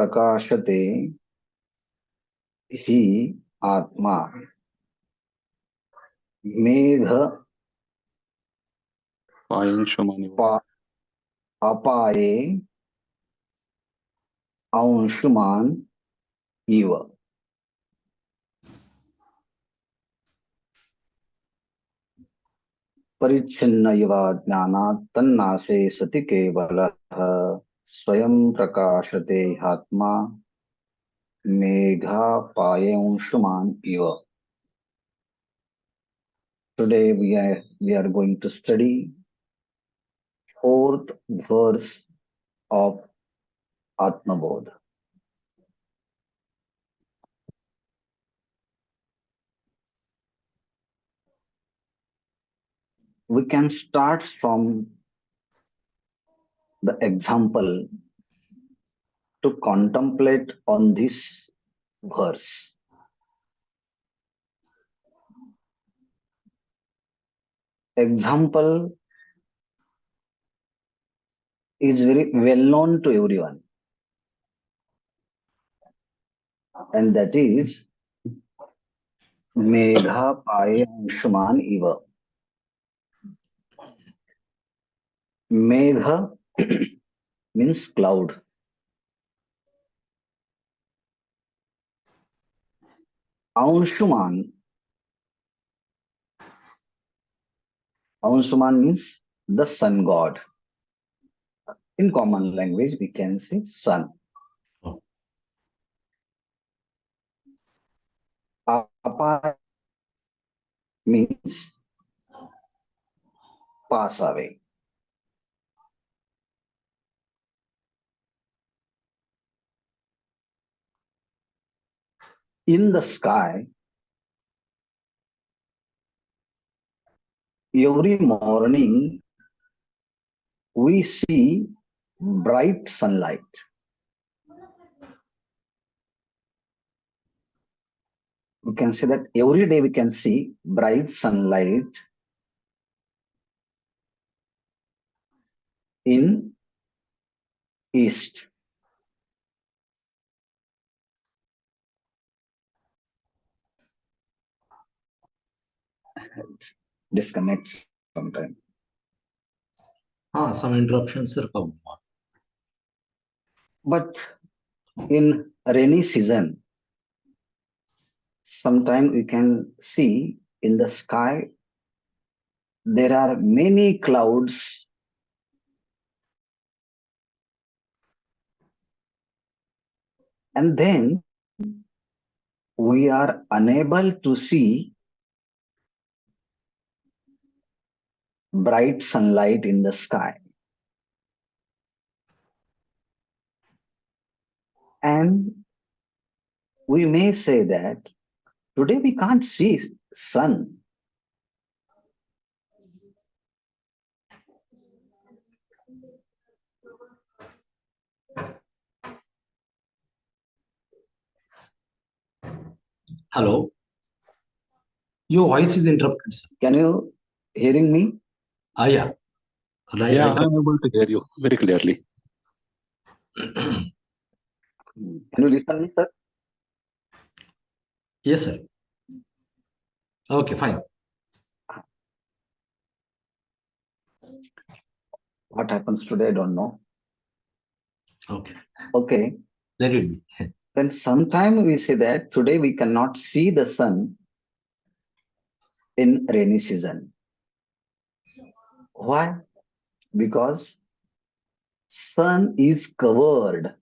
prakashate hi atma megha pa, apaye Anshuman इव परिच्छिन्न इव ज्ञानात् तन्नाशे सति केवलः स्वयं प्रकाशते आत्मा मेघापाये अंशुमान इव. Today we are going to study fourth verse of Atma Bodha. We can start from the example to contemplate on this verse. Example is very well known to everyone, and that is Megha Paye Anshuman Iva. Megha means cloud. Anshuman. Anshuman means the sun god. In common language, we can say sun. Apa means pass away. In the sky, every morning we see bright sunlight. We can say that every day we can see bright sunlight in east. Disconnect sometime. Some interruptions are come. But in rainy season, sometimes we can see in the sky there are many clouds, and then we are unable to see bright sunlight in the sky. And we may say that today we can't see sun. Hello. Your voice is interrupted, sir. Can you hearing me? Yeah. Yeah, I'm able to hear you very clearly. Can you listen me, sir? Yes, sir. Okay, fine. What happens today, I don't know. Okay. Okay. Let it be. Then sometime we say that today we cannot see the sun in rainy season. Why? Because sun is covered.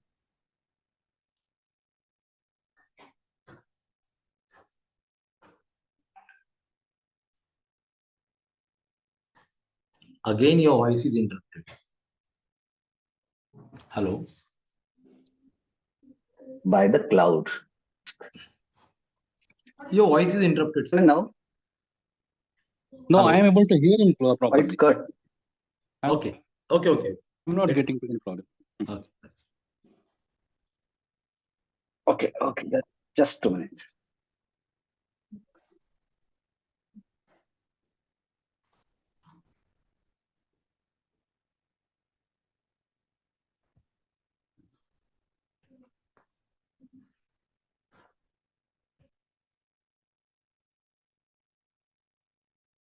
Again, your voice is interrupted. Hello. By the cloud. Your voice is interrupted, So sir. now, No, Hello? I am able to hear him properly. quite cut. Okay. Okay. I'm not getting any problem. Okay. Just a minute.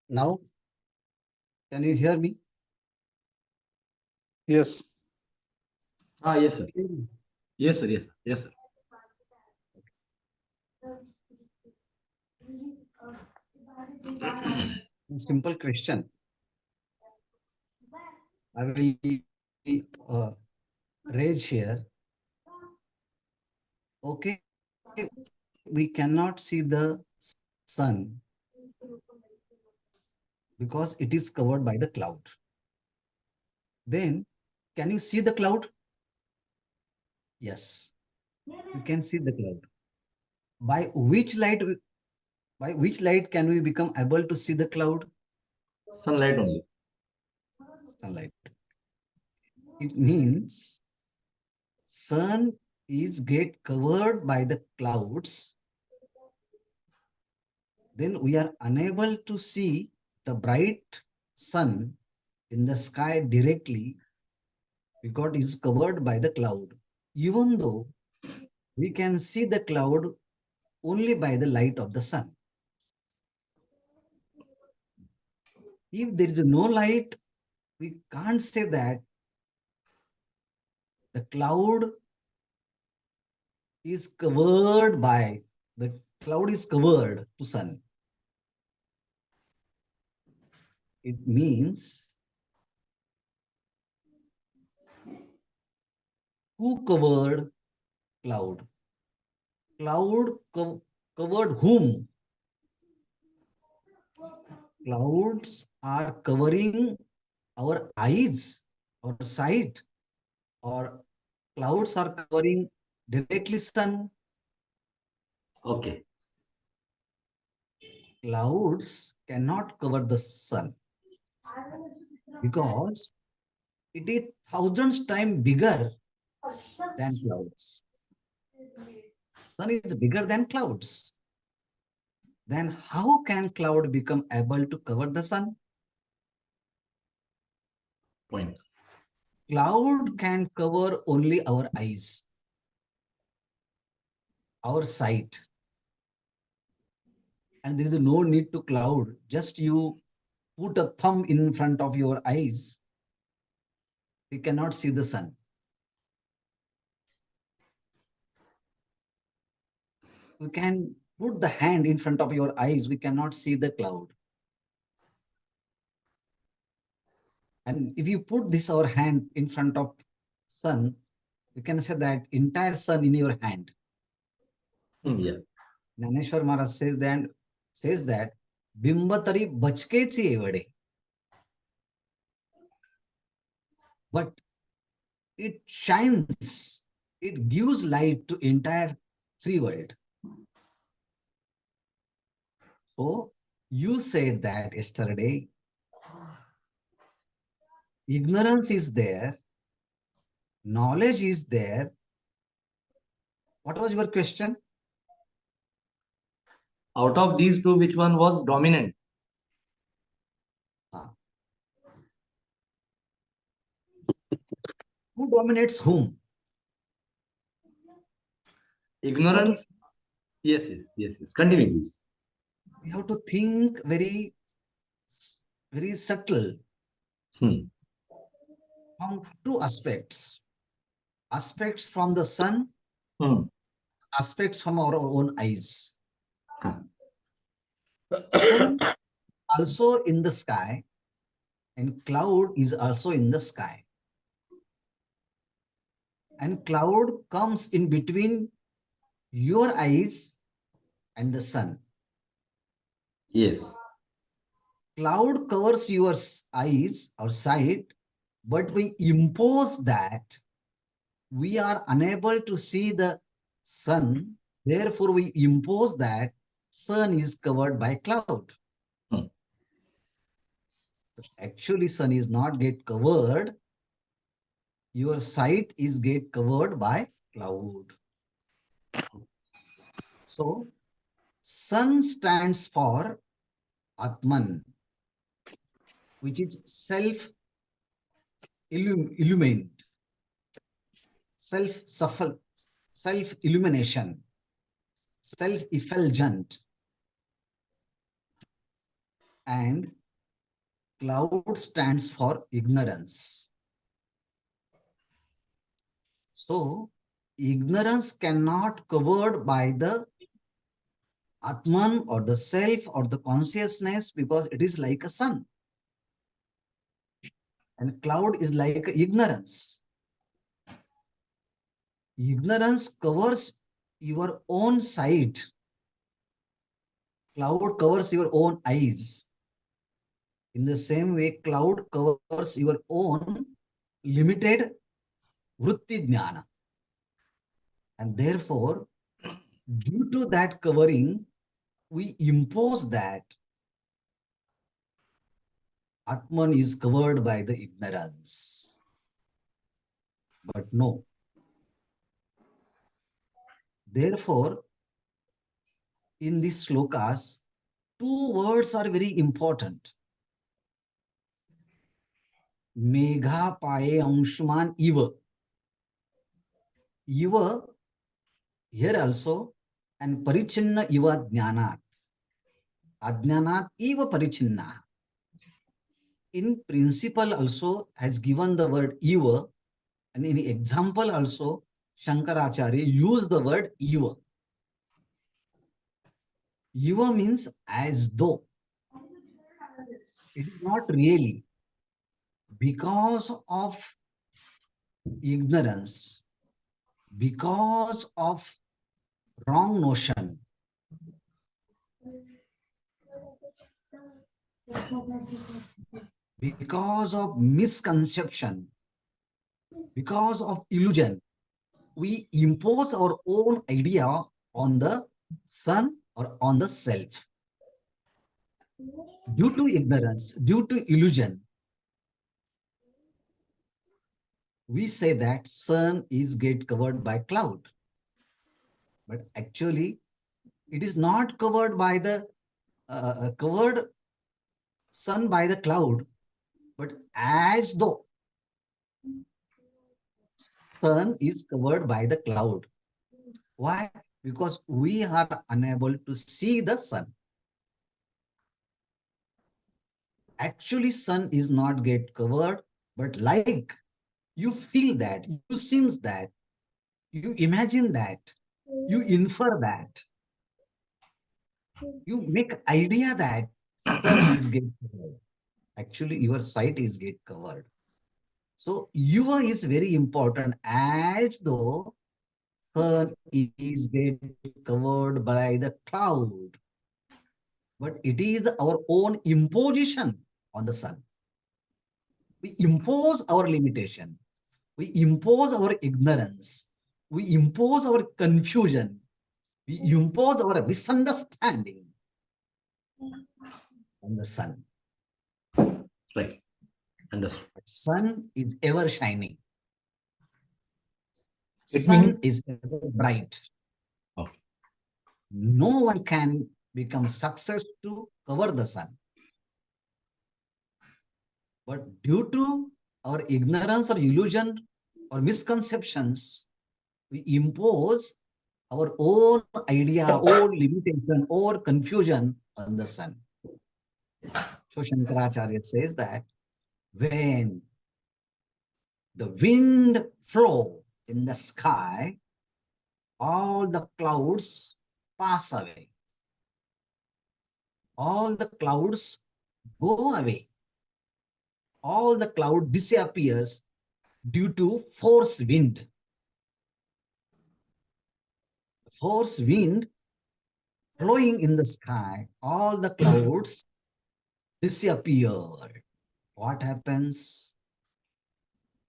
Now, can you hear me? Yes. Yes, sir. Yes, sir. Yes, sir. Yes, sir. Simple question. I will raise here. Okay, we cannot see the sun because it is covered by the cloud. Then, can you see the cloud? Yes, you can see the cloud. By which light? By which light can we become able to see the cloud? Sunlight only. Sunlight. It means sun is get covered by the clouds. Then we are unable to see the bright sun in the sky directly because it is covered by the cloud. Even though we can see the cloud only by the light of the sun. If there is no light, we can't say that the cloud is covered by, the cloud is covered to sun. It means who covered cloud? Cloud covered whom? Clouds are covering our eyes, our sight, or clouds are covering directly sun. Okay. Clouds cannot cover the sun because it is thousands times bigger than clouds. Sun is bigger than clouds. Then how can cloud become able to cover the sun? Point. Cloud can cover only our eyes, our sight. And there is no need to cloud. Just you put a thumb in front of your eyes, you cannot see the sun. You can put the hand in front of your eyes, we cannot see the cloud. And if you put this our hand in front of sun, we can say that entire sun in your hand. Yeah. Jnaneshwar Maharaj says that Bimbatari bachkeci evade. But it shines, it gives light to entire three world. So you said that yesterday, ignorance is there, knowledge is there. What was your question? Out of these two, which one was dominant? Who dominates whom? Ignorance. Yes. Continue, please. We have to think very subtle from two aspects. Aspects from the sun, aspects from our own eyes. Sun also in the sky and cloud is also in the sky. And cloud comes in between your eyes and the sun. Yes. Cloud covers your eyes or sight, but we impose that we are unable to see the sun. Therefore, we impose that sun is covered by cloud. Actually, sun is not get covered. Your sight is get covered by cloud. So, sun stands for Atman, which is self-illumined, self-illumination, self-effulgent. And cloud stands for ignorance. So, ignorance cannot covered by the Atman or the self or the consciousness because it is like a sun. And cloud is like ignorance. Ignorance covers your own sight. Cloud covers your own eyes. In the same way, cloud covers your own limited vritti jnana. And therefore, due to that covering, we impose that Atman is covered by the ignorance. But no. Therefore, in these slokas, two words are very important. Megha paye amshuman iva. Iva, here also, and parichinna iva jnanat. Ajnanat iva parichinna. In principle also has given the word iva, and in example also, Shankaracharya used the word iva. Iva means as though. It is not really. Because of ignorance, because of wrong notion, because of misconception, because of illusion, we impose our own idea on the sun or on the self. Due to ignorance, due to illusion, we say that sun is get covered by cloud. But actually, it is not covered by the covered sun by the cloud, but as though sun is covered by the cloud. Why? Because we are unable to see the sun. Actually, sun is not get covered, but like you feel that, you seems that, you imagine that, you infer that, you make idea that sun is get covered. Actually, your sight is get covered. So, yuva is very important as though sun is get covered by the cloud. But it is our own imposition on the sun. We impose our limitation. We impose our ignorance. We impose our confusion. We impose our misunderstanding on the sun. Right. Understood. But sun is ever shining. It Sun means- is ever bright. Okay. No one can become success to cover the sun. But due to our ignorance or illusion or misconceptions, we impose our own idea, own limitation, or confusion on the sun. So Shankaracharya says that when the wind flow in the sky, all the clouds pass away. All the clouds go away. All the cloud disappears due to force wind. Force wind flowing in the sky, all the clouds disappear. What happens?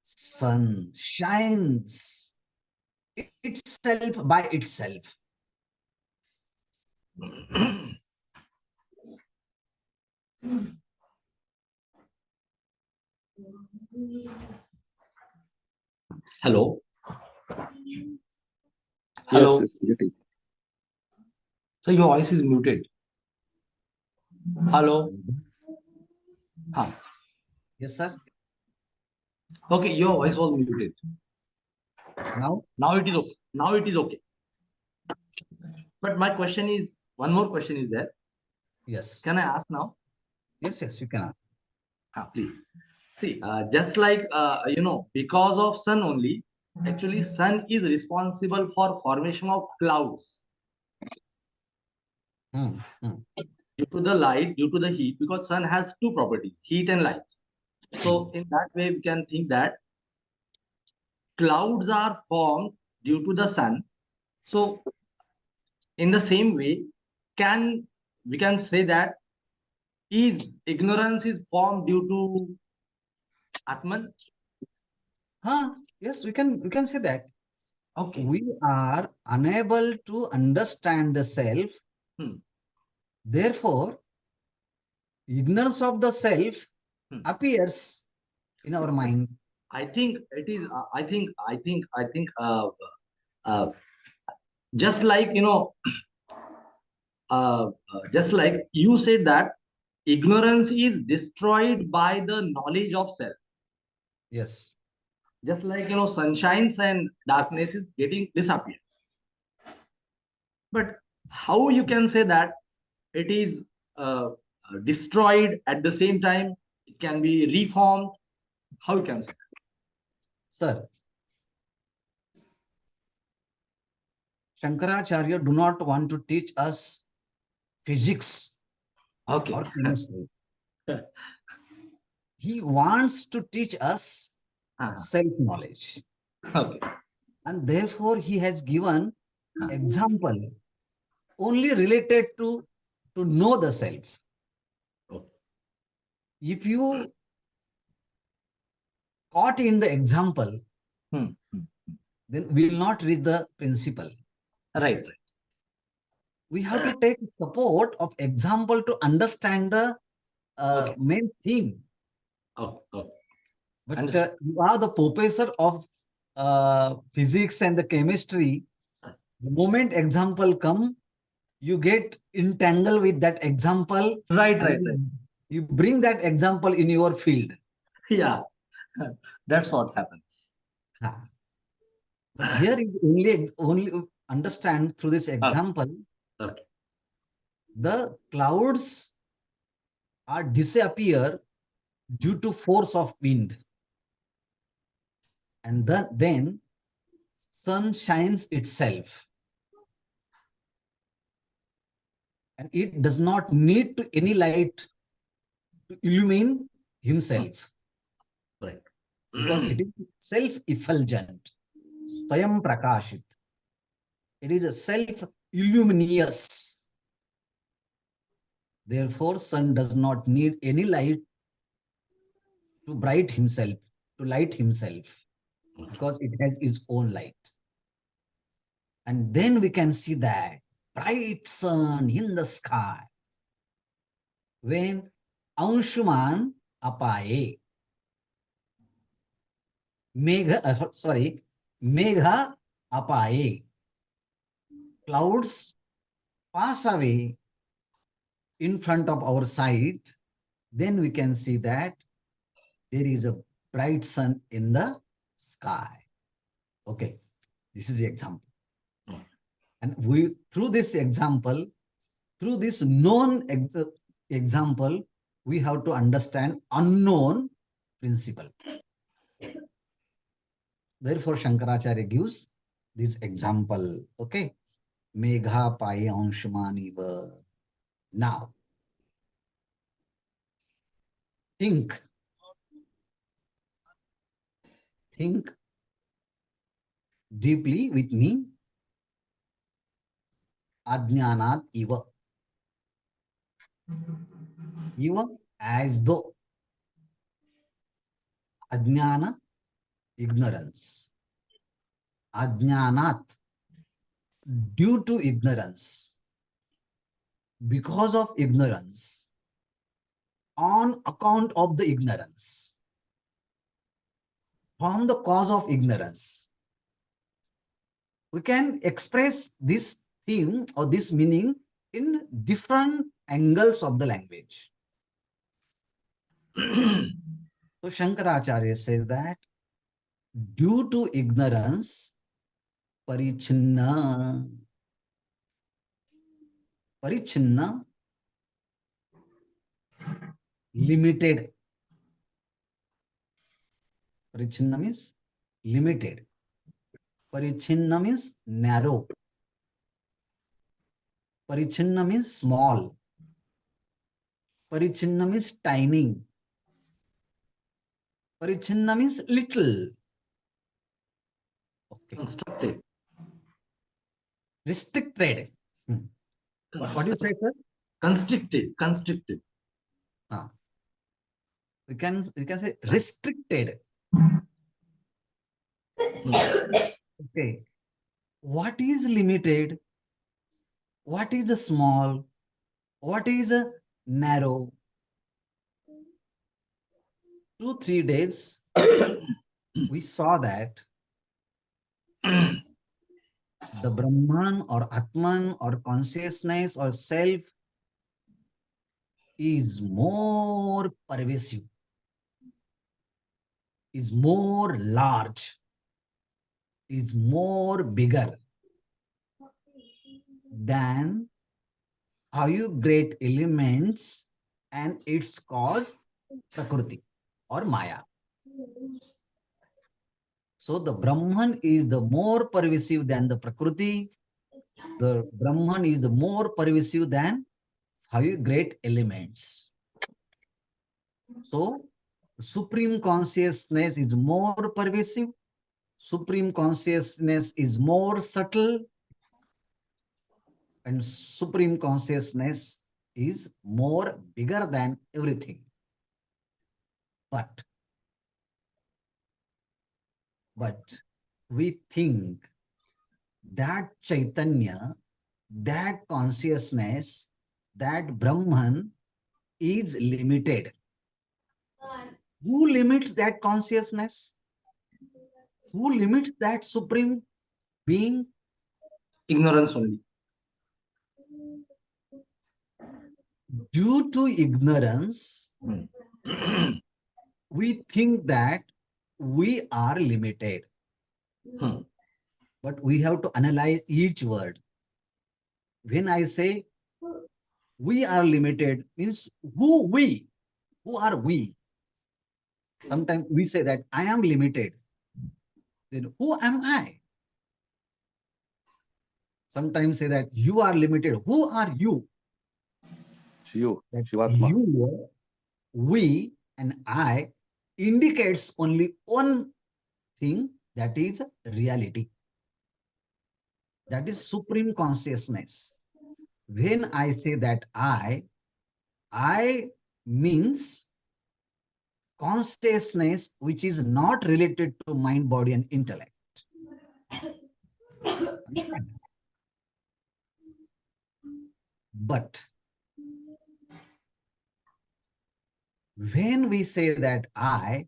Sun shines itself by itself. Hello. Yes, Hello. it's getting. So your voice is muted. Hello. Huh. Yes, sir. Okay, your voice was muted. Now, Now it is okay. Now it is okay. But my question is, one more question is there. yes. Can I ask now? Yes, you can ask. Please. See, just like, because of sun only, actually sun is responsible for formation of clouds Hmm, hmm. due to the light, due to the heat, because sun has two properties, heat and light. So in that way, we can think that clouds are formed due to the sun. So in the same way, can we can say that is ignorance is formed due to Atman? Yes, we can say that. Okay. We are unable to understand the self. Hmm. Therefore, ignorance of the self Hmm. appears in our mind. I think it is. I think. Uh, just like just like you said that ignorance is destroyed by the knowledge of self. Yes. Just like sunshines and darkness is getting disappear. But how you can say that it is destroyed at the same time? It can be reformed. How you can say? Sir, Shankaracharya do not want to teach us physics Okay. or chemistry. He wants to teach us self-knowledge. Okay. And therefore, he has given example only related to know the self. Okay. If you caught in the example, Hmm. then we will not reach the principle. Right. We have to take support of example to understand the Okay. main theme. Okay. But Understood. you are the professor of physics and the chemistry. The moment example come, you get entangled with that example, Right. and you bring that example in your field. Yeah. That's what happens. But here is only understand through this example. Okay. The clouds are disappear due to force of wind, and then sun shines itself, and it does not need to any light to illumine himself, Right. because it is self-effulgent, swayam prakashit. It is a self-illuminous. Therefore, sun does not need any light to bright himself, to light himself, because it has its own light. And then we can see that bright sun in the sky when Anshuman apaye. Megha apaye. Clouds pass away in front of our sight, then we can see that there is a bright sun in the sky. Okay, this is the example. And we, through this example, through this known example, we have to understand unknown principle. Therefore, Shankaracharya gives this example. Okay, Megha Pai Anshumaniva. Now, think deeply with me. Ajnanat iva. Iva, as though. Ajnana, ignorance. Ajnanat, due to ignorance. Because of ignorance. On account of the ignorance. From the cause of ignorance. We can express this theme or this meaning in different angles of the language. So Shankaracharya says that due to ignorance, parichinna, limited, Parichinna means limited. Parichinna means narrow. Parichinna means small. Parichinna means tiny. Parichinna means little. Okay. Constructed. Restricted. What do you say, sir? Constricted. Constricted. We can say restricted. Okay. What is limited? What is a small? What is a narrow? 2-3 days, we saw that the Brahman or Atman or consciousness or self is more pervasive, is more large, is more bigger than 5 great elements and its cause Prakriti or Maya. So the Brahman is the more pervasive than the Prakriti. The Brahman is the more pervasive than 5 great elements. So Supreme Consciousness is more pervasive. Supreme Consciousness is more subtle. And Supreme Consciousness is more bigger than everything. But we think that Chaitanya, that consciousness, that Brahman is limited. Who limits that consciousness? Who limits that supreme being? Ignorance only. Due to ignorance, we think that we are limited. But we have to analyze each word. When I say we are limited, means who we? Who are we? Sometimes we say that I am limited. Then who am I? Sometimes say that you are limited. Who are you? You, That Shivatma. you, we, and I indicates only one thing, that is reality. That is supreme consciousness. When I say that I means consciousness which is not related to mind, body, and intellect. But when we say that I,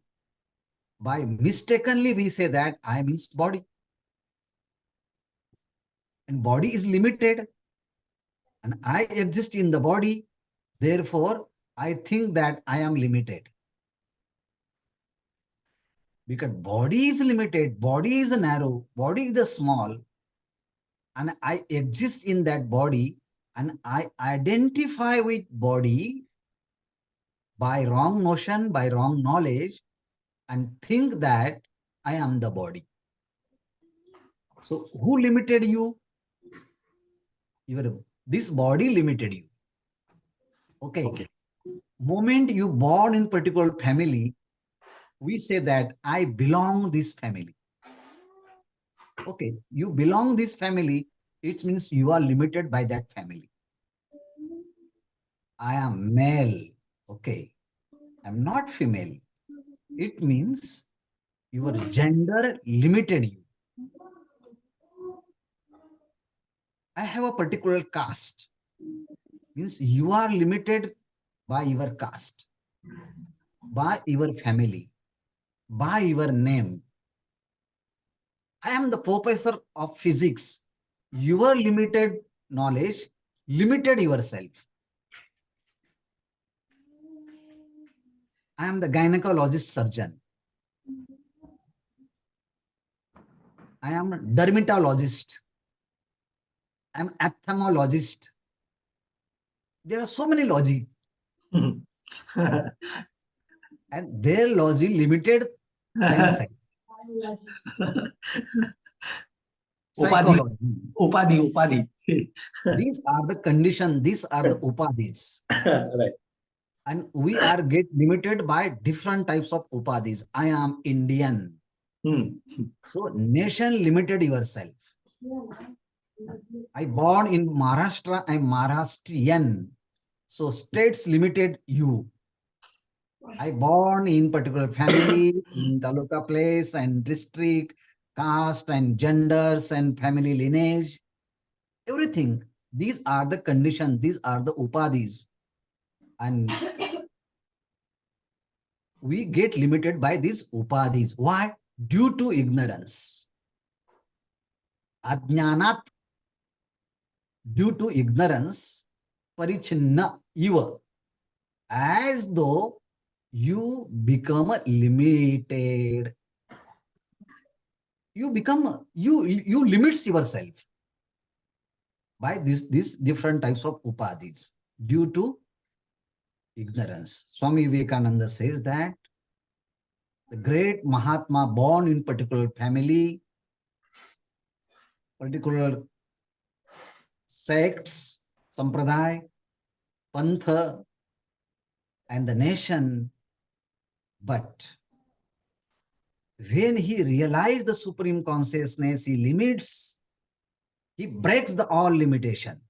by mistakenly we say that I means body. And body is limited. And I exist in the body. Therefore, I think that I am limited. Because body is limited, body is narrow, body is small. And I exist in that body. And I identify with body by wrong notion, by wrong knowledge, and think that I am the body. So who limited you? This body limited you. Okay. Moment you born in particular family, we say that I belong this family. Okay, you belong this family, it means you are limited by that family. I am male. Okay, I'm not female. It means your gender limited you. I have a particular caste. Means you are limited by your caste, by your family, by your name. I am the professor of physics. Your limited knowledge limited yourself. I am the gynecologist surgeon. I am a dermatologist. I am ophthalmologist. There are so many logi. And their logi limited Then Upadhi, psychology. upadhi. These are the condition, these are the upadhis. Right. And we are get limited by different types of upadhis. I am Indian. So nation limited yourself. I born in Maharashtra, I'm Maharashtrian. So states limited you. I born in particular family, in taluka place and district, caste and genders and family lineage, everything. These are the conditions, these are the upadhis. And we get limited by these upadhis. Why? Due to ignorance. Ajnanat, due to ignorance, parichinna, eva, as though you become limited. You become, you limits yourself by these different types of upadhis due to ignorance. Swami Vivekananda says that the great Mahatma born in particular family, particular sects, sampradaya, pantha, and the nation, but when he realized the supreme consciousness, he limits, he breaks the all limitation.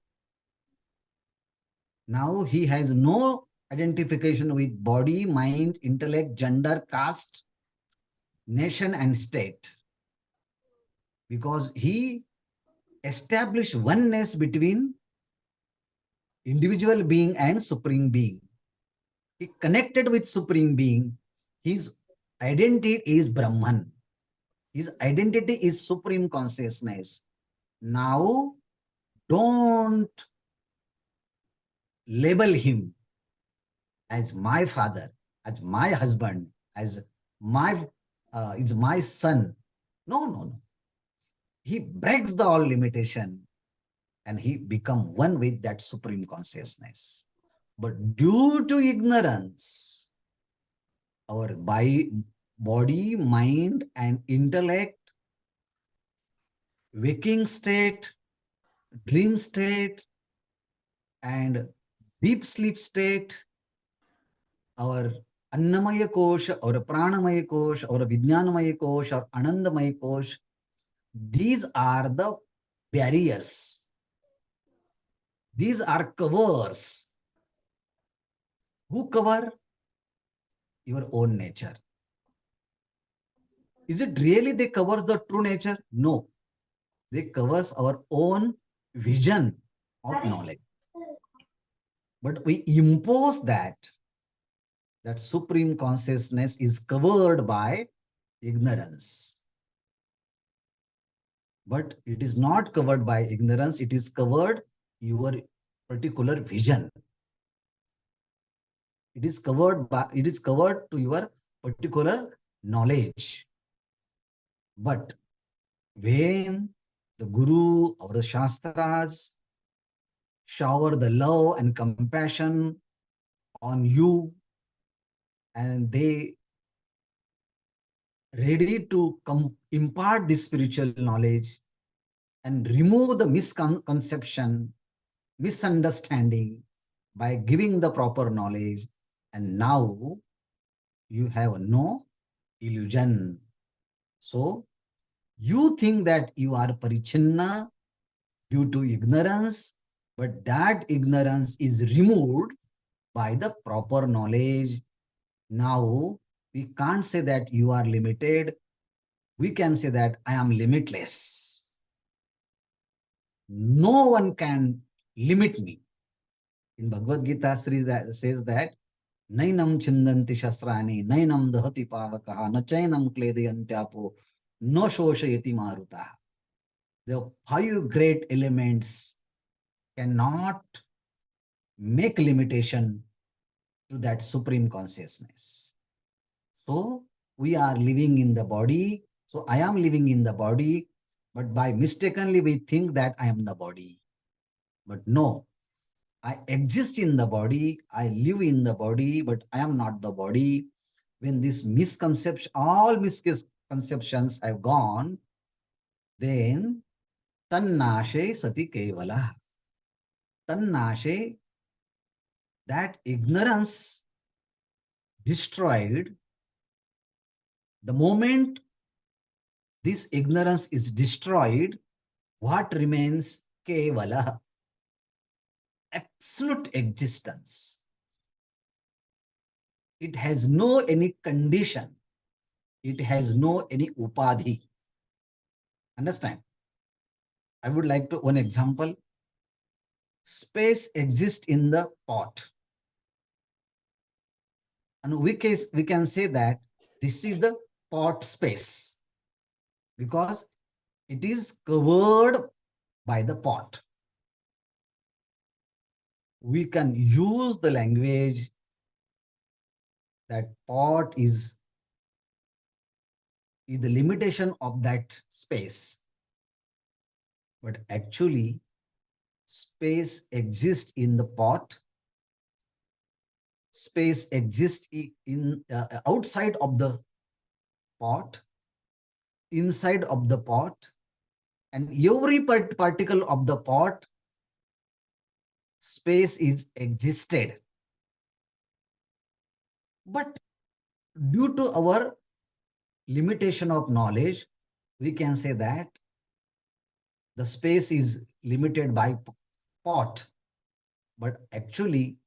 Now he has no identification with body, mind, intellect, gender, caste, nation, and state, because he established oneness between individual being and supreme being. He connected with supreme being. His identity is Brahman. His identity is supreme consciousness. Now, don't label him as my father, as my husband, as my is my son. No, no, no. He breaks the all limitation and he become one with that supreme consciousness. But due to ignorance, our body, mind, and intellect, waking state, dream state, and deep sleep state, our Annamaya Kosh, or Pranamaya Kosh, or Vijnanamaya Kosh, or Anandamaya Kosh, these are the barriers. These are covers. Who cover? Your own nature. Is it really they covers the true nature? No. They covers our own vision of knowledge. But we impose that supreme consciousness is covered by ignorance. But it is not covered by ignorance, it is covered your particular vision. It is covered to your particular knowledge. But when the Guru or the Shastras shower the love and compassion on you, and they ready to impart this spiritual knowledge and remove the misconception, misunderstanding by giving the proper knowledge, and now you have no illusion. So you think that you are parichinna due to ignorance, but that ignorance is removed by the proper knowledge. Now we can't say that you are limited. We can say that I am limitless. No one can limit me. In Bhagavad Gita, Sri says that Nainam chindanti shastrani, nainam dahati pavakaha, na chainam kledayantyapo, no shoshayati maruta. The 5 great elements cannot make limitation to that supreme consciousness. So we are living in the body. So I am living in the body, but by mistakenly we think that I am the body. But no, I exist in the body, I live in the body, but I am not the body. when this misconception, all misconceptions have gone, then tannashe sati kevala. Tannashe, that ignorance destroyed. The moment this ignorance is destroyed, what remains? Kevala, absolute existence. It has no any condition. It has no any upadhi. Understand? I would like to one example. Space exists in the pot. And we can say that this is the pot space because it is covered by the pot. We can use the language that pot is the limitation of that space. But actually, space exists in the pot. Space exists in outside of the pot, inside of the pot, and every particle of the pot, space is existed. But due to our limitation of knowledge, we can say that the space is limited by pot. But actually,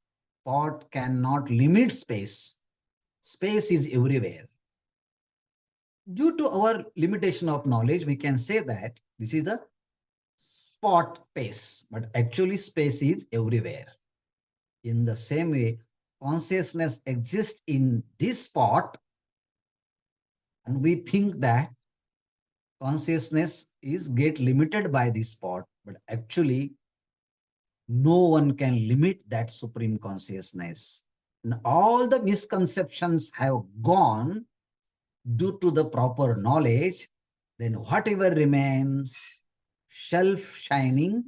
pot cannot limit space. Space is everywhere. Due to our limitation of knowledge, we can say that this is the spot space, but actually space is everywhere. In the same way, consciousness exists in this spot, and we think that consciousness is get limited by this spot, but actually no one can limit that supreme consciousness. And all the misconceptions have gone due to the proper knowledge. Then whatever remains, self-shining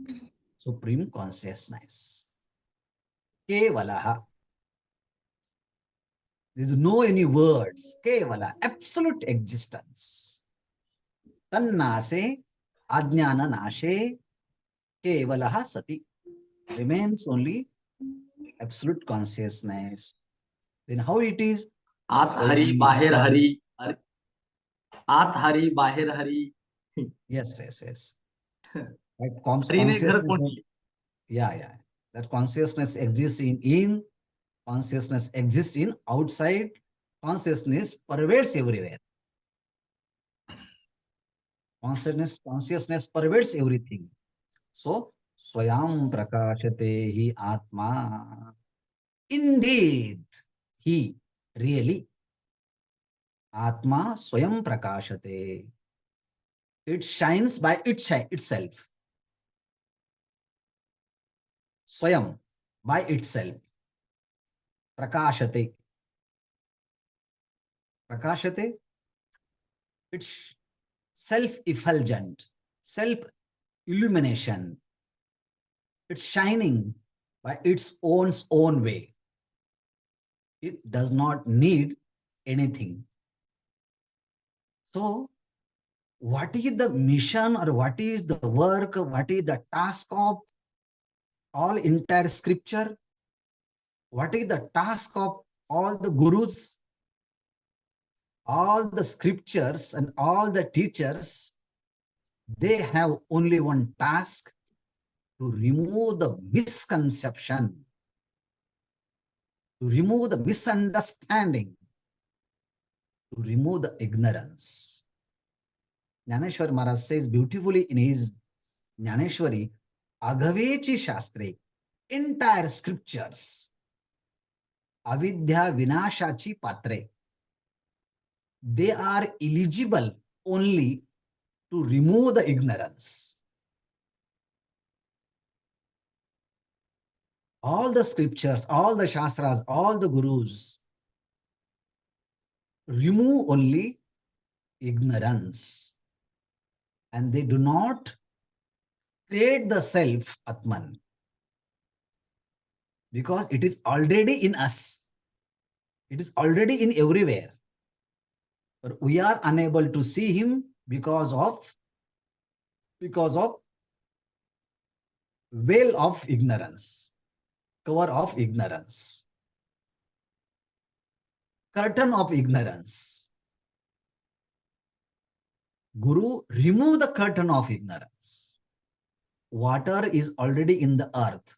supreme consciousness. Kevalaha. There is no any words. Kevala, absolute existence. Tannase, ajnana nashe, kevalaha sati. Remains only absolute consciousness. Then how it is? आत हरी बाहेर हरी, आत हरी बाहेर हरी. Yes, yes, yes. That हरीने घर consciousness, Kondli. yeah. That consciousness exists in, consciousness exists in outside, consciousness pervades everywhere. Consciousness pervades everything. So, swayam prakashate hi atma. Indeed, he really. Atma swayam prakashate. It shines by itself. Swayam, by itself. Prakashate. Prakashate, it's self-effulgent, self-illumination. It's shining by its own way. It does not need anything. So, what is the mission or what is the work, what is the task of all entire scripture? What is the task of all the gurus? All the scriptures and all the teachers, they have only one task: to remove the misconception, to remove the misunderstanding, to remove the ignorance. Jnaneshwar Maharaj says beautifully in his Jnaneshwari, Aghavechi Shastre, entire scriptures, avidya vinashachi patre, they are eligible only to remove the ignorance. All the scriptures, all the shastras, all the gurus remove only ignorance, and they do not create the self Atman, because it is already in us. It is already in everywhere. but we are unable to see him because of veil of ignorance, cover of ignorance, curtain of ignorance. Guru, remove the curtain of ignorance. Water is already in the earth,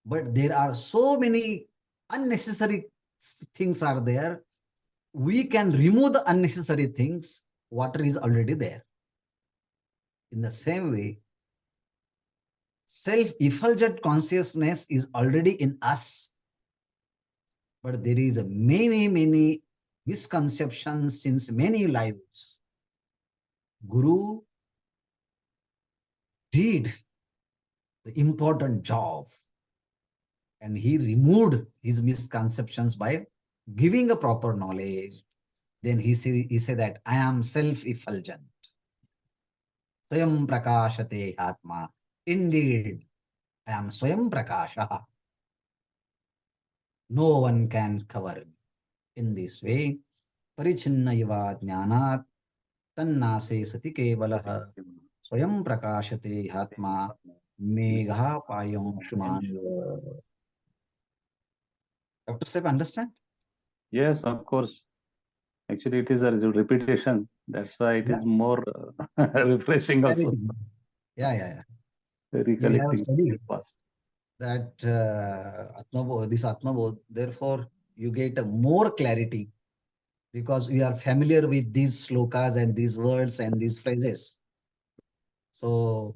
but there are so many unnecessary things are there. We can remove the unnecessary things. Water is already there. In the same way, self-effulgent consciousness is already in us, but there is many misconceptions since many lives. Guru did the important job, and he removed his misconceptions by giving a proper knowledge. Then he said that I am self-effulgent. Swayam prakashate Atma. Indeed, I am Swayam Prakasha. No one can cover me. In this way, Parichinna Iva Jnanat Tannase Sati Kevalaha Swayam Prakashate Atma Megha Payam Shuman. Dr. Seb, understand? Yes, of course. Actually, it is a repetition. That's why it is more refreshing also. Yeah. You have Recollecting studied past. that this Atma Bodh, therefore you get a more clarity because we are familiar with these slokas and these words and these phrases. So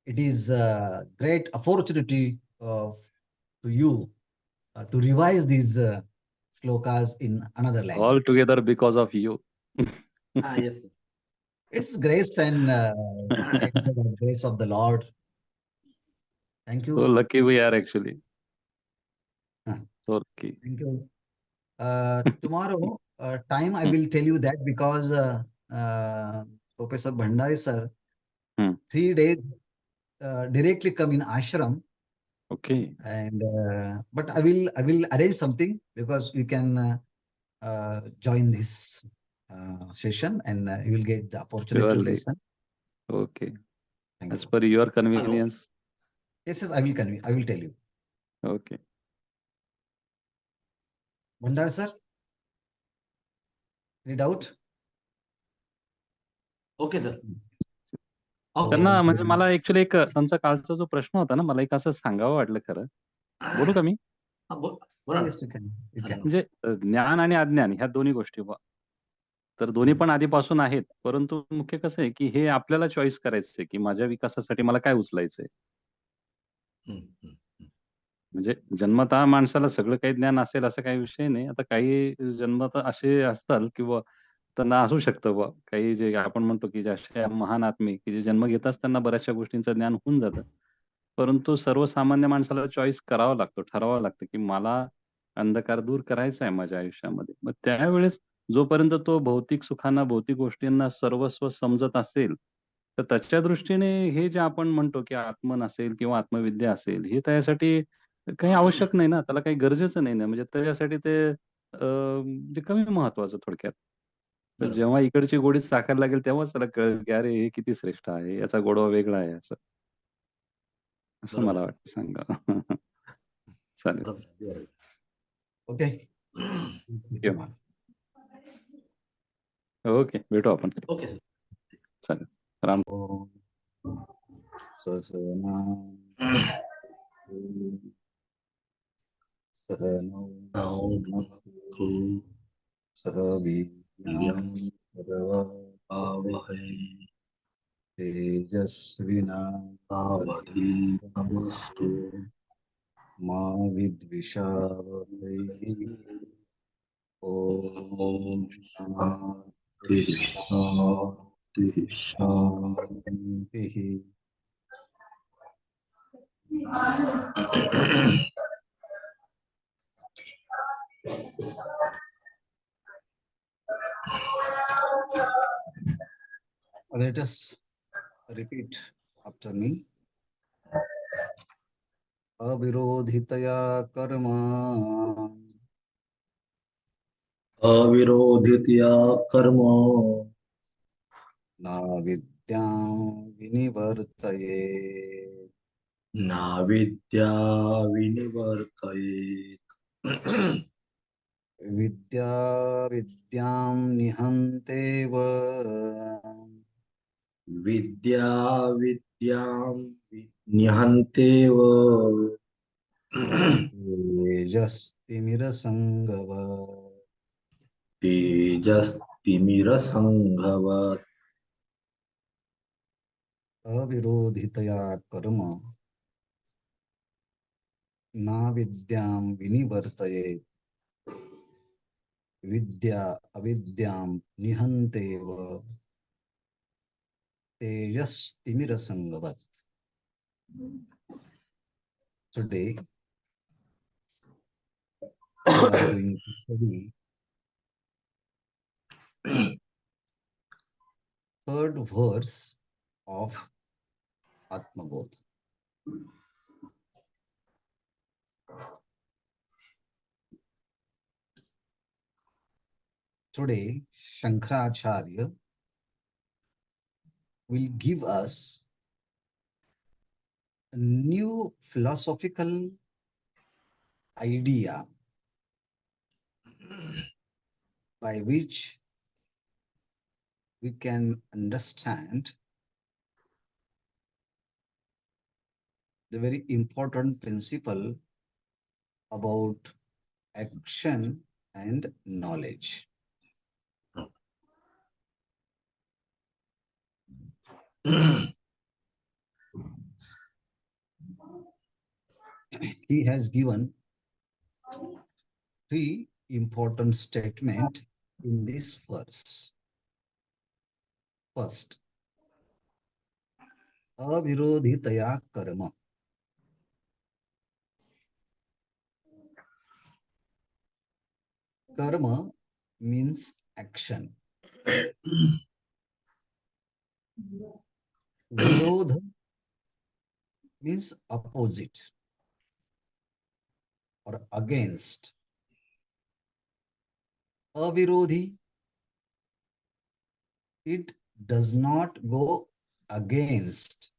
it is a great opportunity to you to revise these slokas in another language. All together because of you. Yes, sir. It's grace and grace of the Lord. Thank you. So lucky we are actually. Huh. So lucky. Thank you. Tomorrow, time I will tell you that because Professor Bhandari sir, 3 days directly come in ashram. Okay. And but I will arrange something because you can join this session and you will get the opportunity to Surely. listen. Okay. Thank As you. per your convenience. Yes, I will tell you. Okay. Bhandari sir, any doubt? Okay, sir. Okay. त्यांना म्हणजे मला actually एक त्यांचा कालचा जो प्रश्न होता ना, मला एक असं सांगावं वाटलं खरं. बोलू का मी? बोला ना. Yes, you can. म्हणजे ज्ञान आणि अज्ञान ह्या दोन्ही गोष्टी तर दोन्ही पण आधीपासून आहेत. परंतु मुख्य कसं आहे, की हे आपल्याला चॉईस करायचंय, की माझ्या विकासासाठी मला काय उचलायचंय. म्हणजे जन्मतः माणसाला सगळं काही ज्ञान असेल असं काही विषय नाही. आता काही जन्मतः असे असतात किंवा त्यांना असू शकतं बुवा, काही जे आपण म्हणतो, की अशा महान आत्मे, की जे जन्म घेताच त्यांना बऱ्याचशा गोष्टींचं ज्ञान होऊन जातं. परंतु सर्वसामान्य माणसाला चॉईस करावा लागतो, ठरवावं लागतं, की मला अंधकार दूर करायचा आहे माझ्या आयुष्यामध्ये. मग त्यावेळेस जोपर्यंत तो भौतिक सुखांना, भौतिक गोष्टींना सर्वस्व समजत असेल, तर त्याच्या दृष्टीने हे जे आपण म्हणतो, की आत्मन असेल किंवा आत्मविद्या असेल, हे त्याच्यासाठी काही आवश्यक नाही ना, त्याला काही गरजेचं नाही ना. म्हणजे त्याच्यासाठी ते म्हणजे कमी महत्वाचं थोडक्यात. तर जेव्हा इकडची गोडी चाखायला लागेल तेव्हाच त्याला कळेल, की अरे हे किती श्रेष्ठ आहे, याचा गोडवा वेगळा आहे असं. असं मला वाटतं सांगावं. चालेल. ओके. ओके, भेटू आपण. Okay sir. चालेल. राम. सहना सहनौ सह वीर्यं करवावहै तेजस्विनावधीतमस्तु मा विद्विषावहै. ॐ शान्तिः. Let us repeat after me. Avirodhitaya karma अविरोधितया कर्म न विद्यां विनिवर्तये नाविद्या विनिवर्तयेत् विद्या विद्यां निहन्तेव विद्या विद्यां निहन्तेव तेजस्तिमिरसङ्गवत् तेजस्तिमिरसङ्घवत् अविरोधितया कर्म न विद्यां विनिवर्तयेत् विद्या अविद्यां निहन्तेव तेजस्तिमिरसङ्गवत्. Today we are going to study third verse of Atma Bodha. Today, Shankaracharya will give us a new philosophical idea by which we can understand the very important principle about action and knowledge. He has given three important statements in this verse. First, avirodhitaya karma. Karma means action. Virodha means opposite or against. Avirodhi, it does not go against.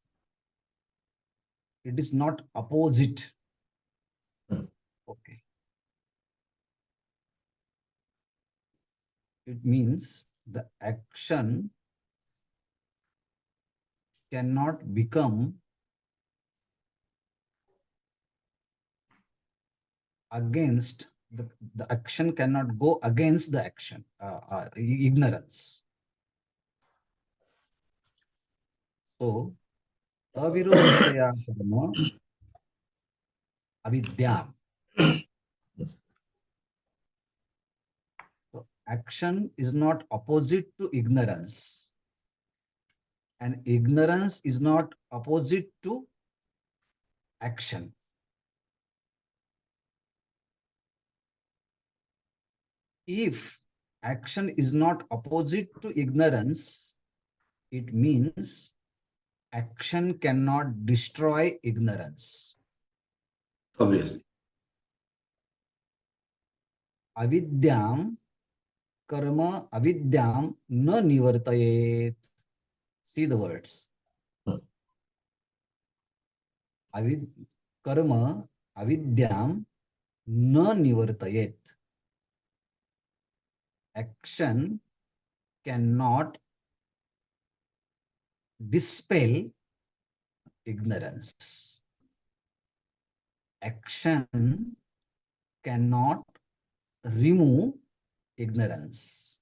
It is not opposite. Okay. It means the action cannot become against, the action cannot go against the action, ignorance. So, avirodhitaya karma avidyam. So, action is not opposite to ignorance, and ignorance is not opposite to action. If action is not opposite to ignorance, it means action cannot destroy ignorance. Obviously. Avidyam karma avidyam na nivartayet. See the words. Karma avidyam na nivartayet. Action cannot dispel ignorance. Action cannot remove ignorance.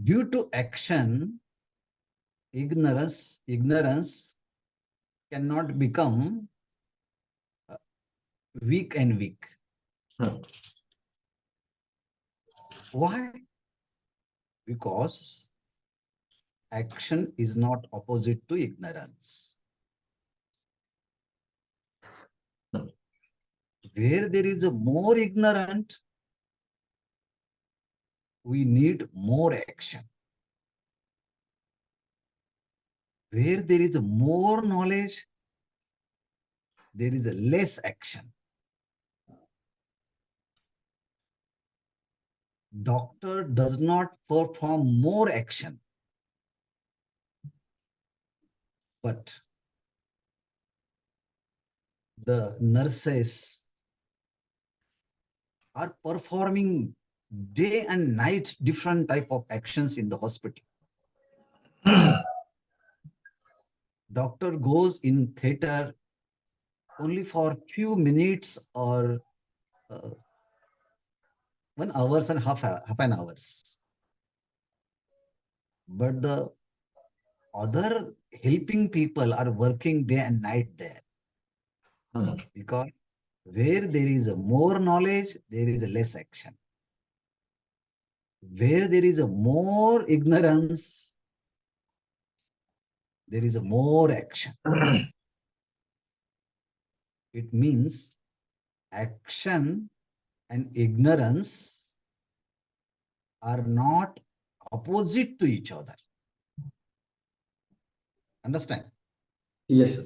Due to action, ignorance cannot become weak and weak. Why? Because action is not opposite to ignorance. Where there is a more ignorant, we need more action. Where there is a more knowledge, there is a less action. doctor does not perform more action, but the nurses are performing day and night different type of actions in the hospital. Doctor goes in theater only for few minutes or 1 hour and half an hours. But the other helping people are working day and night there. Because where there is a more knowledge, there is a less action. Where there is a more ignorance, there is a more action. It means action and ignorance are not opposite to each other. Understand? Yes.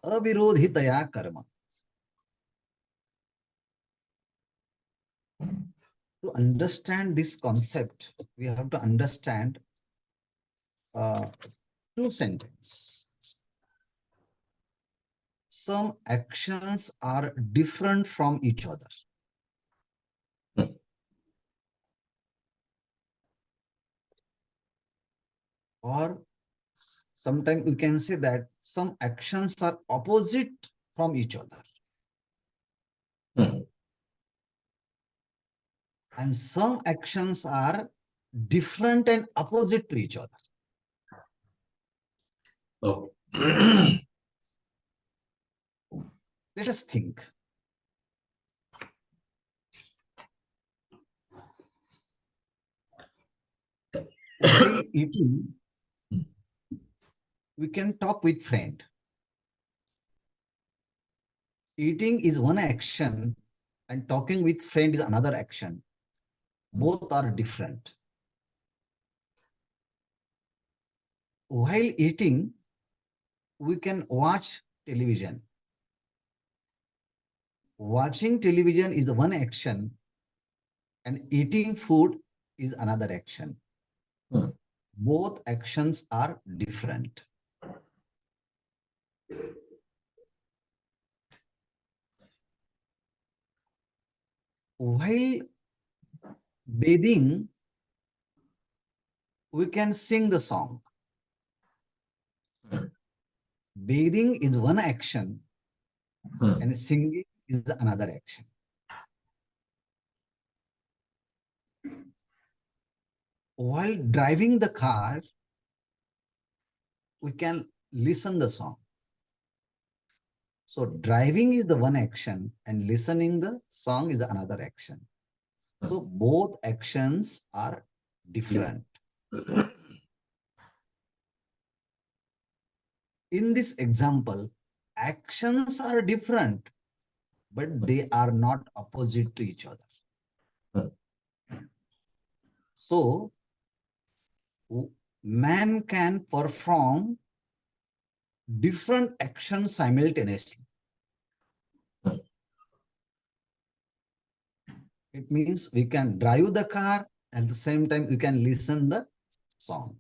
Avirodhitaya karma. To understand this concept, we have to understand two sentences. Some actions are different from each other. Or sometimes we can say that some actions are opposite from each other. And some actions are different and opposite to each other. Oh. Let us think. While eating, we can talk with friend. Eating is one action and talking with friend is another action. Both are different. While eating, we can watch television. Watching television is the one action and eating food is another action. Both actions are different. While bathing, we can sing the song. Bathing is one action and singing is another action. While driving the car, we can listen the song. So driving is the one action and listening the song is another action. So both actions are different. In this example, actions are different, but they are not opposite to each other. So man can perform different actions simultaneously. It means we can drive the car, at the same time we can listen the song.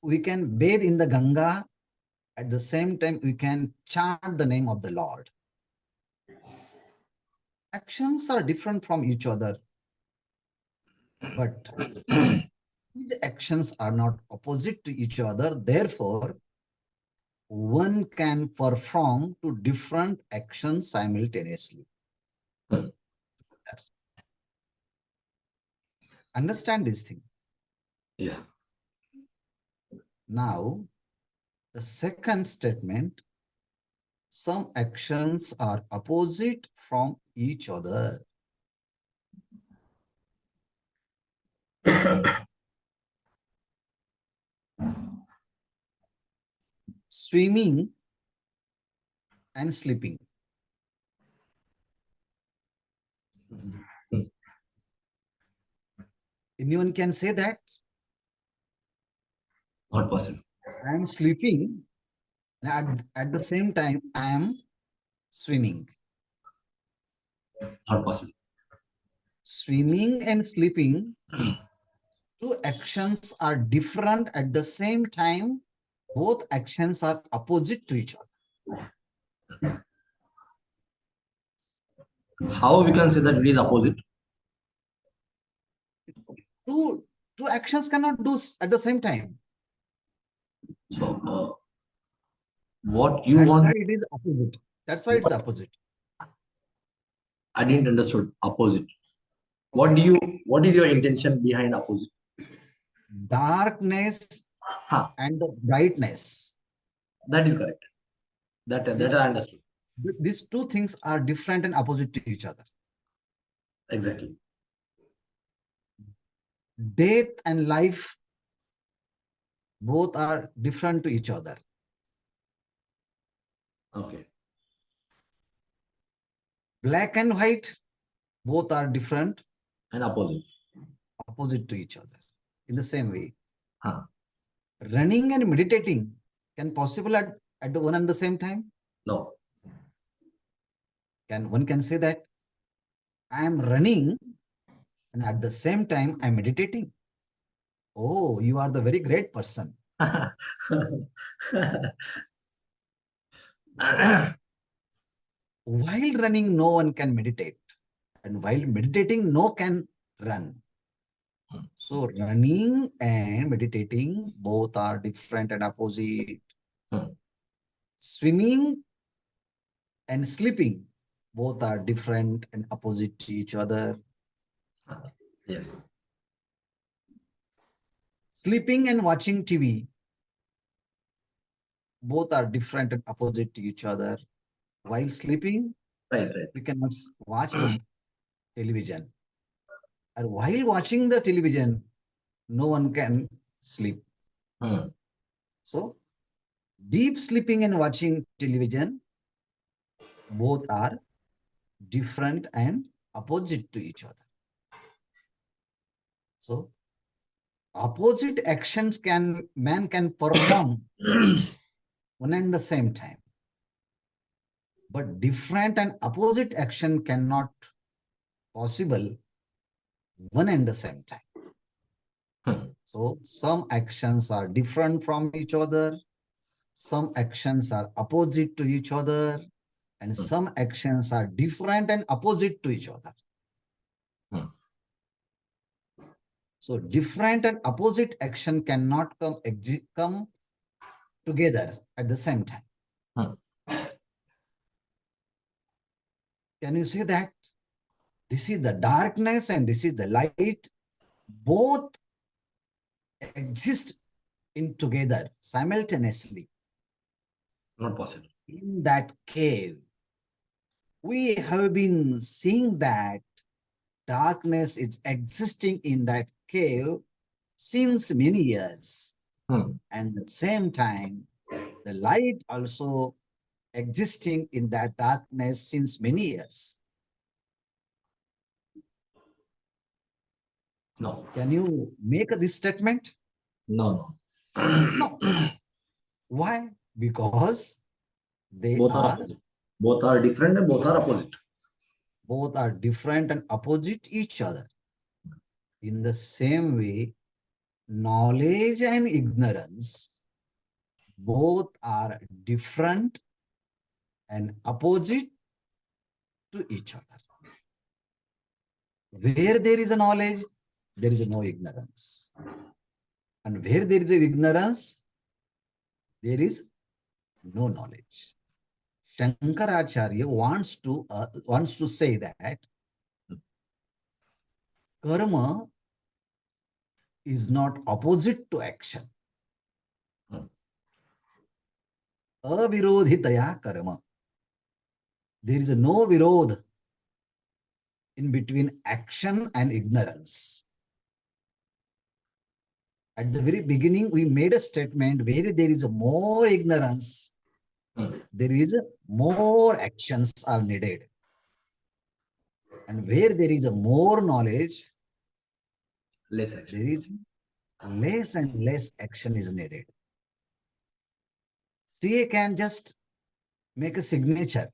We can bathe in the Ganga, at the same time we can chant the name of the Lord. Actions are different from each other, but these actions are not opposite to each other. Therefore, one can perform two different actions simultaneously. Understand this thing? Yeah. Now, the second statement, some actions are opposite from each other. Swimming and sleeping. Anyone can say that? Not possible. I am sleeping, and at the same time I am swimming. Not possible. Swimming and sleeping, two actions are different at the same time. Both actions are opposite to each other. How we can say that it is opposite? Two actions cannot do at the same time. So, what you That's want? why it is opposite. That's why it's opposite. I didn't understood opposite. Okay. What is your intention behind opposite? Darkness Huh, and the brightness. that is correct. That I understood. These two things are different and opposite to each other. Exactly. Death and life, both are different to each other. Okay. Black and white, both are different, And opposite. opposite to each other. In the same way, Huh. running and meditating can possible at the one and the same time. No. One can say that I am running and at the same time I'm meditating. Oh, you are the very great person. While running, no one can meditate. And while meditating, no can run. So running and meditating, both are different and opposite. Swimming and sleeping, both are different and opposite to each other. Yes. Sleeping and watching TV, both are different and opposite to each other. While sleeping, Right. we cannot watch the television. And while watching the television, no one can sleep. So, deep sleeping and watching television, both are different and opposite to each other. So, opposite actions man can perform one and the same time. But different and opposite action cannot possible one and the same time. So some actions are different from each other. Some actions are opposite to each other. And some actions are different and opposite to each other. So different and opposite action cannot come together at the same time. Can you say that? This is the darkness and this is the light. Both exist in together simultaneously. Not possible. In that cave, we have been seeing that darkness is existing in that cave since many years. And at the same time, the light also existing in that darkness since many years. No. Can you make this statement? No. No. Why? Because they Both are opposite. Both are different and both are opposite. Both are different and opposite each other. In the same way, knowledge and ignorance both are different and opposite to each other. Where there is a knowledge, there is no ignorance. And where there is ignorance, there is no knowledge. Shankaracharya wants to say that karma is not opposite to action. Avirodhitaya karma. There is no virod in between action and ignorance. At the very beginning, we made a statement where there is more ignorance, there is more actions are needed. And where there is more knowledge, there is less and less action is needed. CA can just make a signature.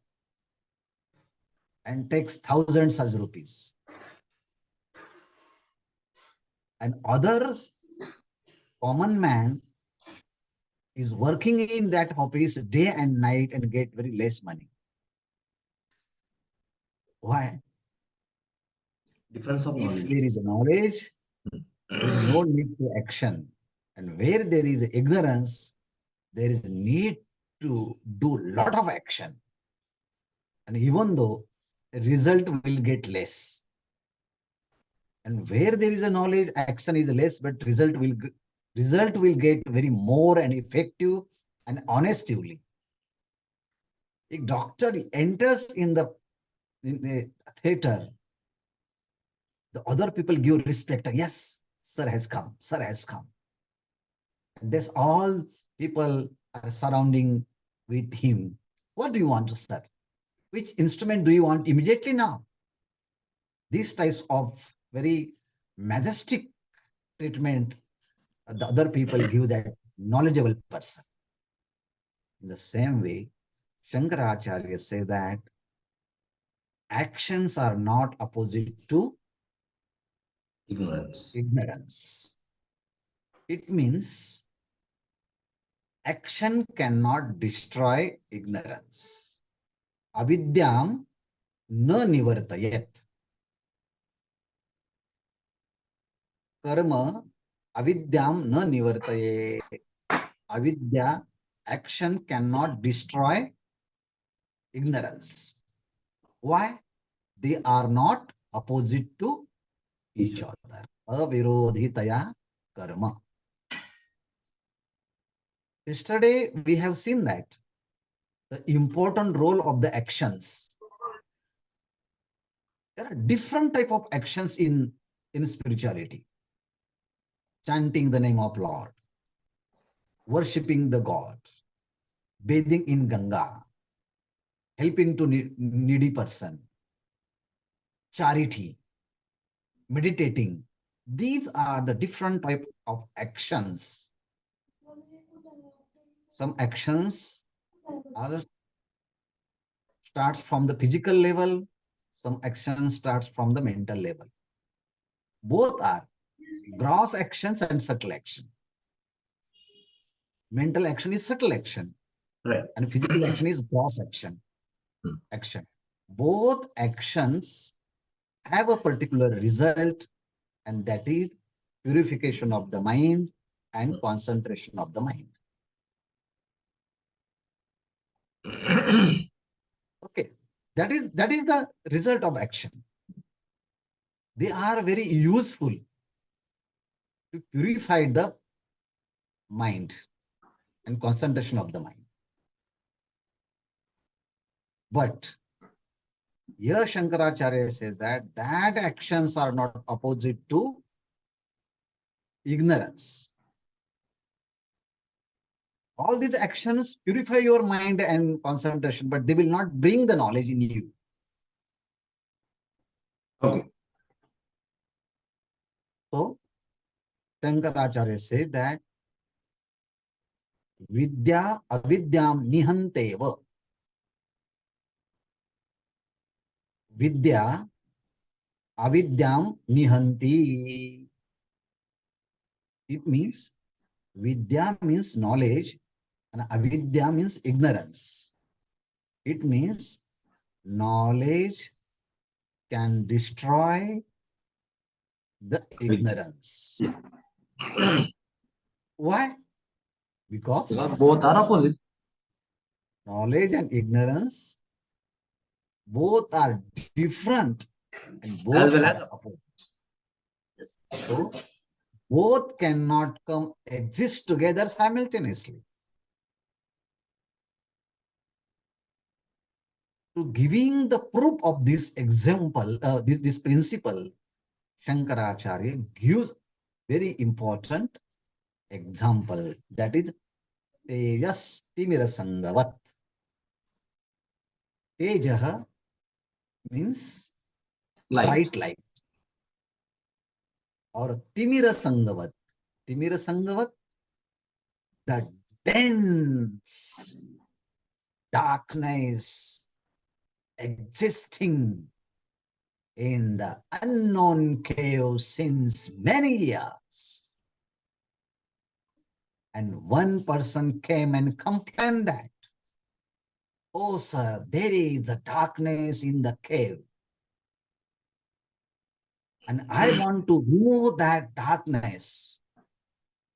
and takes thousands of rupees. And others, common man, is working in that office day and night and get very less money. Why? Difference of If knowledge. there is knowledge, there is no need to action. And where there is ignorance, there is need to do lot of action. And even though result will get less. And where there is a knowledge, action is less, but result will get very more and effective and honestly. A doctor enters in the theater, the other people give respect. Yes, sir has come, sir has come. And this all people are surrounding with him. What do you want to sir? Which instrument do you want immediately now? These types of very majestic treatment the other people give that knowledgeable person. In the same way, Shankaracharya say that actions are not opposite to Ignorance. ignorance. It means action cannot destroy ignorance. Avidyam na nivartayet. Karma avidyam na nivartaye. Avidya, action cannot destroy ignorance. Why? They are not opposite to each other. Avirodhitaya karma. Yesterday, we have seen that the important role of the actions. There are different type of actions in spirituality. Chanting the name of Lord, worshipping the God, bathing in Ganga, helping to needy person, charity, meditating. These are the different type of actions. Some actions are starts from the physical level, some action starts from the mental level. Both are gross actions and subtle action. Mental action is subtle action, Right. and physical action is gross action. Action. Both actions have a particular result, and that is purification of the mind and concentration of the mind. Okay, that is the result of action. They are very useful to purify the mind and concentration of the mind. But here Shankaracharya says that actions are not opposite to ignorance. All these actions purify your mind and concentration, but they will not bring the knowledge in you. Okay. So, Shankaracharya says that Vidya avidyam nihanteva. Vidya avidyam nihanti. It means Vidya means knowledge and avidya means ignorance. It means knowledge can destroy the ignorance. Why? Because both are opposite. knowledge and ignorance both are different and both As well are as opposite. So both cannot come exist together simultaneously. To giving the proof of this example, this principle, Shankaracharya gives very important example, that is Tejas Timira Sangavat. Tejaha means light. bright light. Or Timira Sangavat. Timira Sangavat, the dense darkness existing in the unknown cave since many years. And one person came and complained that, "Oh, sir, there is a darkness in the cave. And I want to remove that darkness."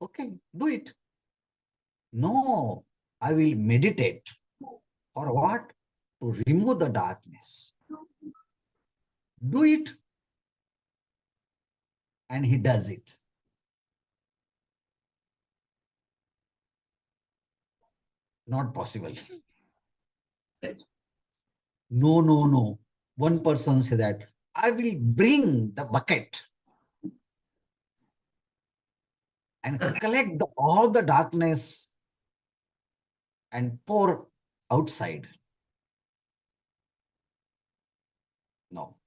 Okay, do it. No, I will meditate. For what? To remove the darkness. Do it. And he does it. Not possible. No, no, no. One person said that, "I will bring the bucket and collect all the darkness and pour outside." No.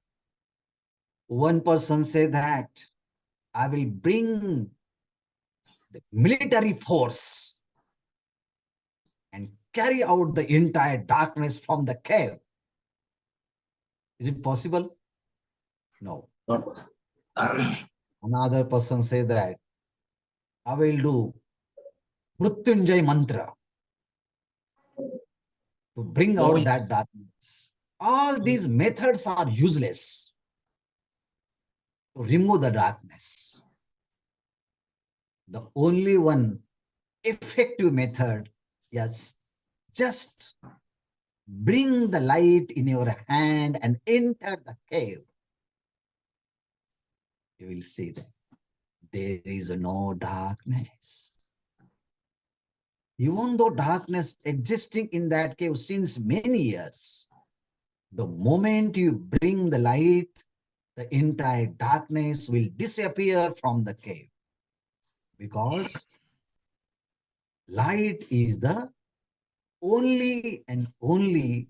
One person said that, "I will bring the military force and carry out the entire darkness from the cave." Is it possible? No. Not possible. Another person says that, "I will do Mrutyunjay mantra to bring out that darkness." All these methods are useless to remove the darkness. The only one effective method is just bring the light in your hand and enter the cave. You will see that there is no darkness. Even though darkness existing in that cave since many years, the moment you bring the light, the entire darkness will disappear from the cave. Because light is the only and only,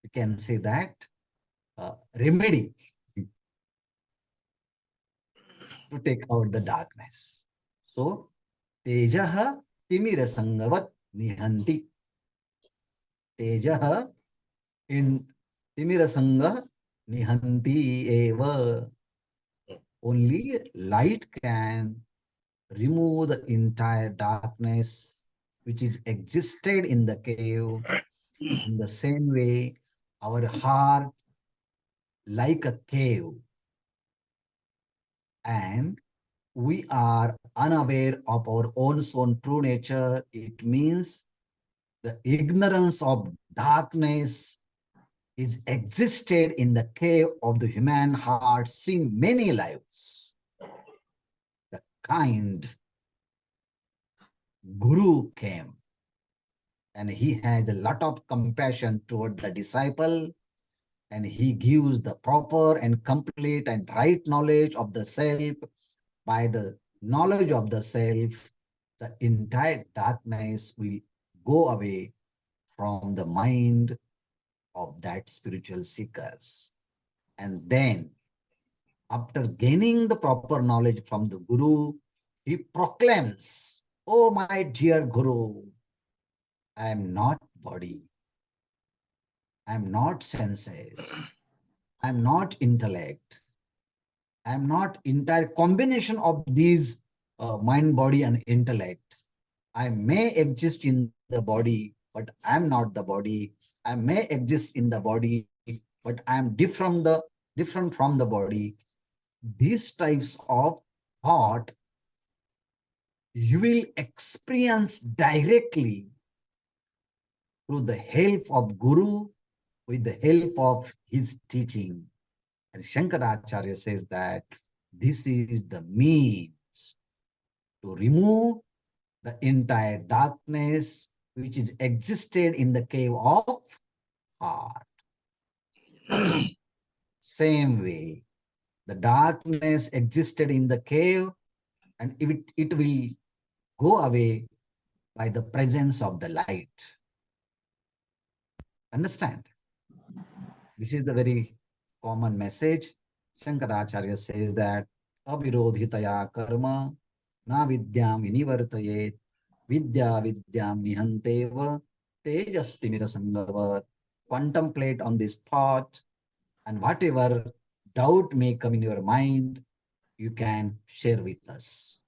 you can say that, remedy to take out the darkness. So, Tejaha timirasangavat nihanti. Tejaha in timirasanga nihanti eva. Only light can remove the entire darkness which is existed in the cave. In the same way, our heart like a cave, and we are unaware of our own true nature. It means the ignorance of darkness is existed in the cave of the human heart since many lives. The kind Guru came, and he has a lot of compassion toward the disciple, and he gives the proper and complete and right knowledge of the self. By the knowledge of the self, the entire darkness will go away from the mind of that spiritual seekers. And then, after gaining the proper knowledge from the Guru, he proclaims, "Oh, my dear Guru, I am not body. I am not senses. I am not intellect. I am not entire combination of these mind, body, and intellect. I may exist in the body, but I am not the body. I may exist in the body, but I am different from the body." These types of thought you will experience directly through the help of Guru, with the help of his teaching. And Shankaracharya says that this is the means to remove the entire darkness which is existed in the cave of heart. Same way, the darkness existed in the cave, and it will go away by the presence of the light. Understand? This is the very common message. Shankaracharya says that avirodhitaya karma na vidyam vinivartayet vidya vidyam nihanteva tejastimira sangavat contemplate on this thought, and whatever doubt may come in your mind, you can share with us.